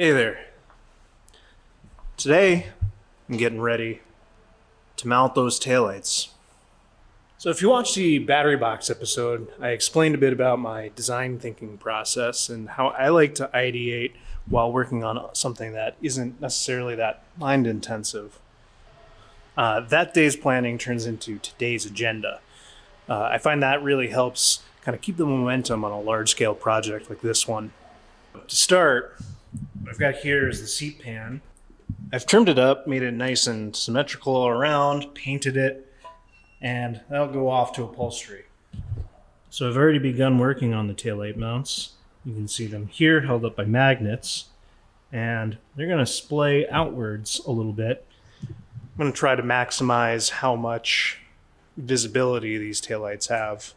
Hey there. Today, I'm getting ready to mount those taillights. So if you watched the battery box episode, I explained a bit about my design thinking process and how I like to ideate while working on something that isn't necessarily that mind intensive. That day's planning turns into today's agenda. I find that really helps kind of keep the momentum on a large scale project like this one. To start, what I've got here is the seat pan. I've trimmed it up, made it nice and symmetrical all around, painted it, and that'll go off to upholstery. So I've already begun working on the taillight mounts. You can see them here held up by magnets, and they're going to splay outwards a little bit. I'm going to try to maximize how much visibility these taillights have.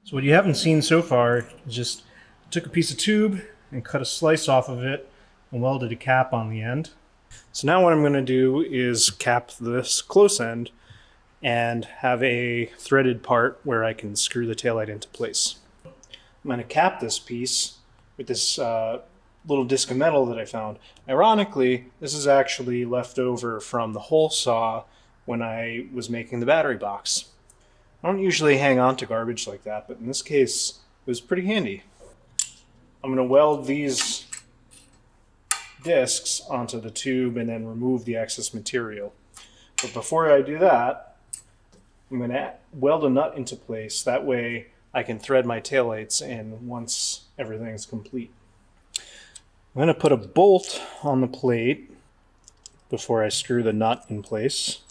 So what you haven't seen so far is just took a piece of tube and cut a slice off of it and welded a cap on the end. So now what I'm going to do is cap this close end and have a threaded part where I can screw the taillight into place. I'm going to cap this piece with this little disc of metal that I found. Ironically, this is actually left over from the hole saw when I was making the battery box. I don't usually hang on to garbage like that, but in this case, it was pretty handy. I'm going to weld these discs onto the tube and then remove the excess material. But before I do that, I'm going to weld a nut into place. That way I can thread my taillights in once everything's complete. I'm going to put a bolt on the plate before I screw the nut in place.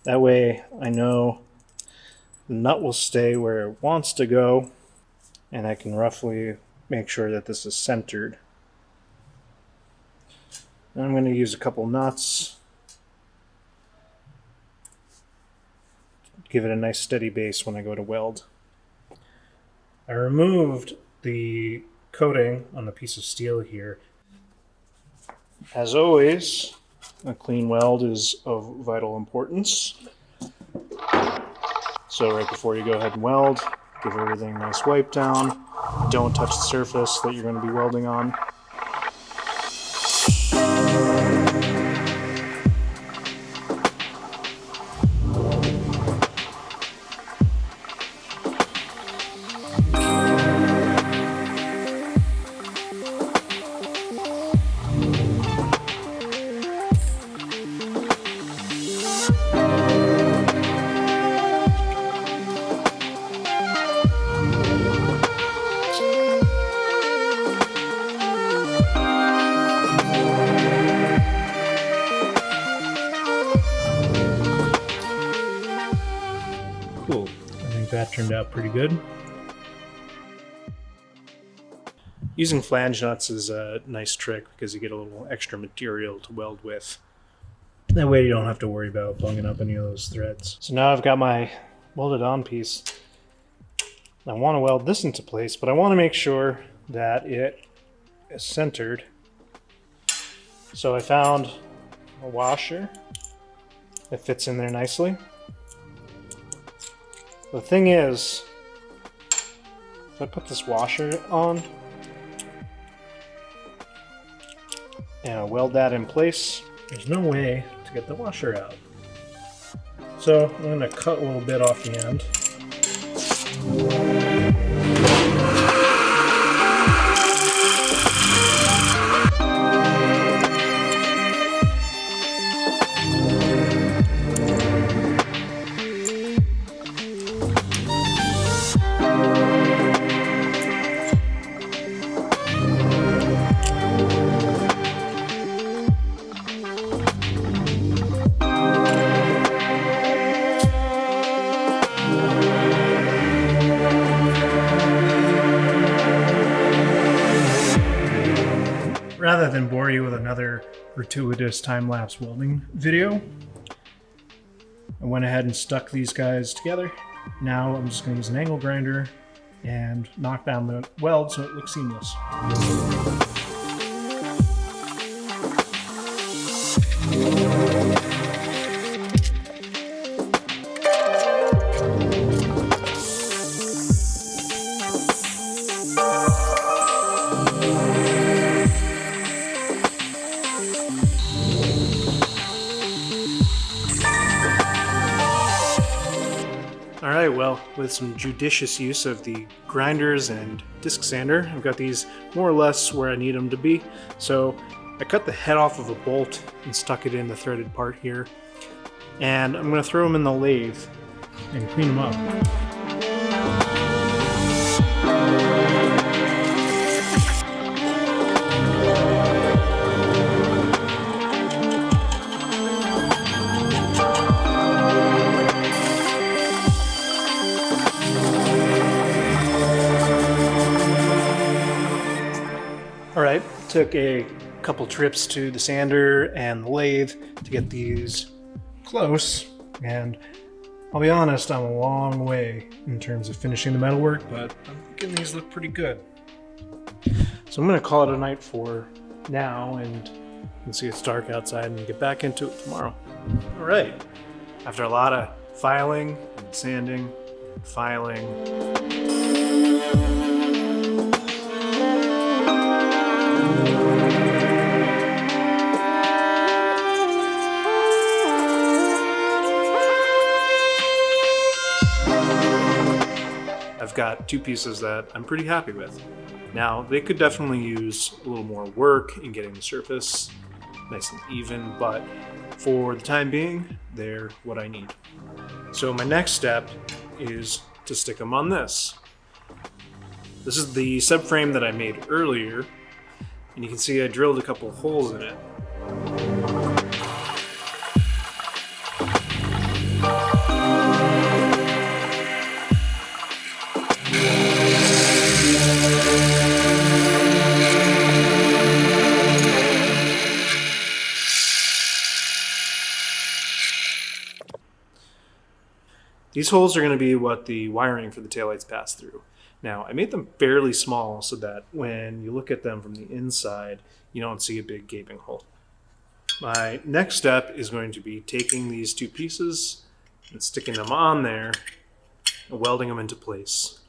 That way I know the nut will stay where it wants to go, and I can roughly make sure that this is centered. And I'm going to use a couple nuts. Give it a nice steady base when I go to weld. I removed the coating on the piece of steel here. As always, a clean weld is of vital importance. So right before you go ahead and weld, give everything a nice wipe down. Don't touch the surface that you're going to be welding on. Cool. I think that turned out pretty good. Using flange nuts is a nice trick because you get a little extra material to weld with. That way you don't have to worry about bunging up any of those threads. So now I've got my welded on piece. I want to weld this into place, but I want to make sure that it is centered. So I found a washer that fits in there nicely. The thing is, if I put this washer on and I weld that in place, there's no way to get the washer out. So I'm going to cut a little bit off the end. Rather than bore you with another gratuitous time-lapse welding video, I went ahead and stuck these guys together. Now I'm just going to use an angle grinder and knock down the weld so it looks seamless. Now, with some judicious use of the grinders and disc sander, I've got these more or less where I need them to be. So I cut the head off of a bolt and stuck it in the threaded part here. And I'm going to throw them in the lathe and clean them up. All right, took a couple trips to the sander and the lathe to get these close, and I'll be honest, I'm a long way in terms of finishing the metalwork, but I'm thinking these look pretty good. So I'm gonna call it a night for now, and you can see it's dark outside and get back into it tomorrow. All right, after a lot of filing and sanding, filing, I've got two pieces that I'm pretty happy with. Now, they could definitely use a little more work in getting the surface nice and even, but for the time being, they're what I need. So my next step is to stick them on this. This is the subframe that I made earlier, and you can see I drilled a couple holes in it. These holes are going to be what the wiring for the taillights pass through. Now, I made them fairly small so that when you look at them from the inside, you don't see a big gaping hole. My next step is going to be taking these two pieces and sticking them on there and welding them into place.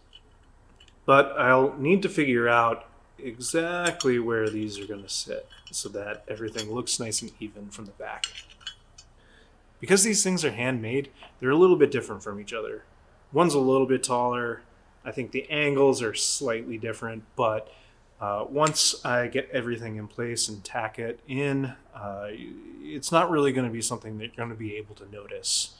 But I'll need to figure out exactly where these are going to sit so that everything looks nice and even from the back. Because these things are handmade, they're a little bit different from each other. One's a little bit taller. I think the angles are slightly different, but once I get everything in place and tack it in, it's not really going to be something that you're going to be able to notice.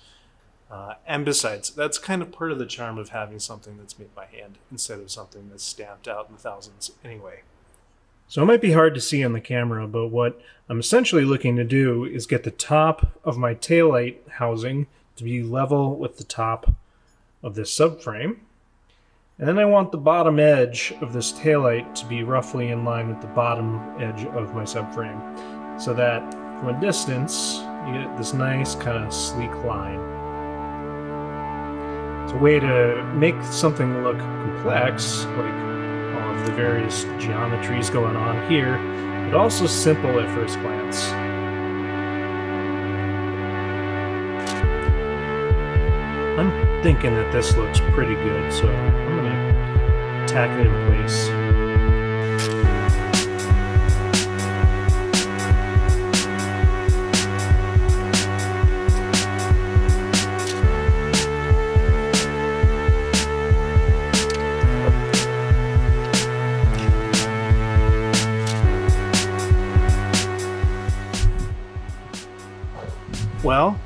And besides, that's kind of part of the charm of having something that's made by hand instead of something that's stamped out in the thousands anyway. So it might be hard to see on the camera, but what I'm essentially looking to do is get the top of my taillight housing to be level with the top of this subframe. And then I want the bottom edge of this taillight to be roughly in line with the bottom edge of my subframe, so that from a distance, you get this nice kind of sleek line. It's a way to make something look complex, like all of the various geometries going on here, but also simple at first glance. I'm thinking that this looks pretty good, so I'm going to tack it in place. Well,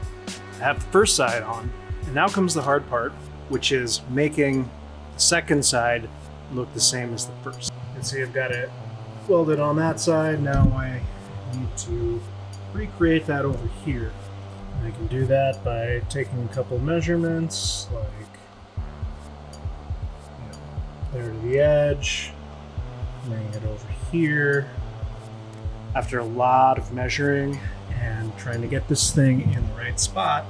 I have the first side on, and now comes the hard part, which is making the second side look the same as the first. You can see I've got it welded on that side. Now I need to recreate that over here. And I can do that by taking a couple measurements, like there to the edge, bringing it over here. After a lot of measuring and trying to get this thing in the right spot,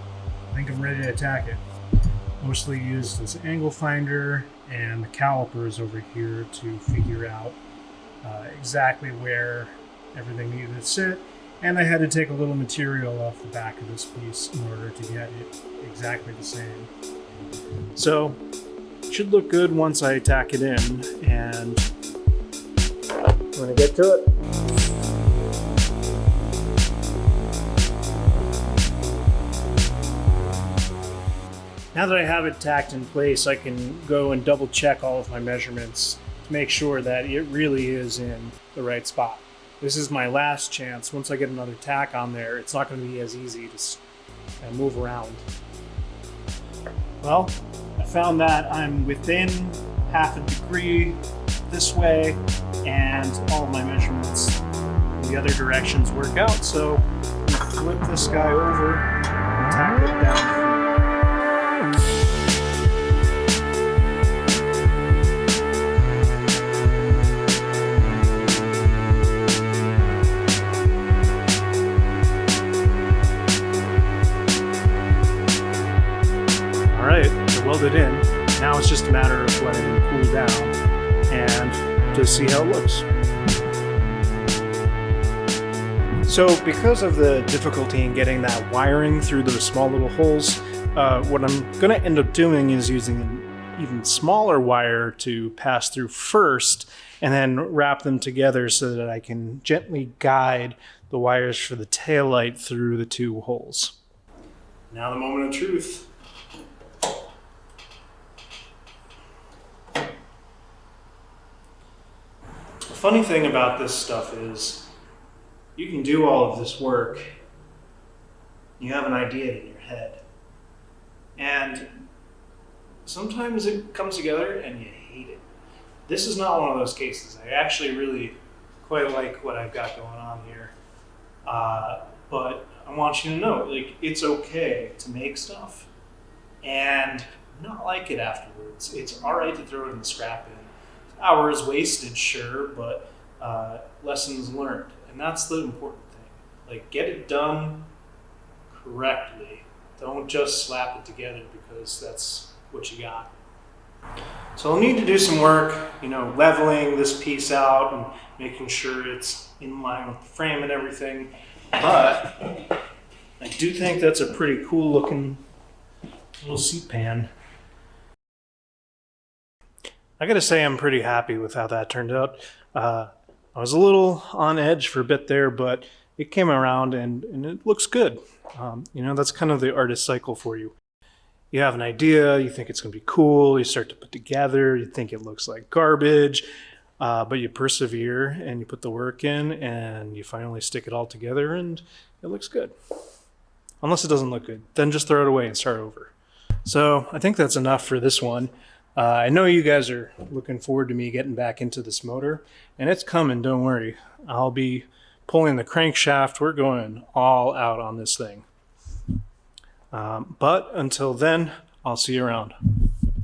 I think I'm ready to attack it. Mostly used this angle finder and the calipers over here to figure out exactly where everything needed to sit, and I had to take a little material off the back of this piece in order to get it exactly the same. So it should look good once I tack it in, and I'm gonna get to it. Now that I have it tacked in place, I can go and double check all of my measurements to make sure that it really is in the right spot. This is my last chance. Once I get another tack on there, it's not going to be as easy to move around. Well, I found that I'm within half a degree this way, and all of my measurements in the other directions work out. So flip this guy over and tack it down. All right, I welded in. Now it's just a matter of letting it cool down and just see how it looks. So because of the difficulty in getting that wiring through those small little holes, what I'm going to end up doing is using an even smaller wire to pass through first and then wrap them together so that I can gently guide the wires for the taillight through the two holes. Now the moment of truth. The funny thing about this stuff is you can do all of this work, you have an idea in your head, and sometimes it comes together and you hate it. This is not one of those cases. I actually really quite like what I've got going on here, but I want you to know, like, it's okay to make stuff and not like it afterwards. It's all right to throw it in the scrap bin. Hours wasted, sure, but lessons learned. And that's the important thing. Like, get it done correctly. Don't just slap it together because that's what you got. So I'll need to do some work, leveling this piece out and making sure it's in line with the frame and everything. But I do think that's a pretty cool looking little seat pan. I gotta say I'm pretty happy with how that turned out. I was a little on edge for a bit there, but it came around and it looks good. That's kind of the artist cycle for you. You have an idea, you think it's gonna be cool, you start to put together, you think it looks like garbage, but you persevere and you put the work in and you finally stick it all together and it looks good. Unless it doesn't look good, then just throw it away and start over. So I think that's enough for this one. I know you guys are looking forward to me getting back into this motor, and it's coming, don't worry. I'll be pulling the crankshaft. We're going all out on this thing. But until then, I'll see you around.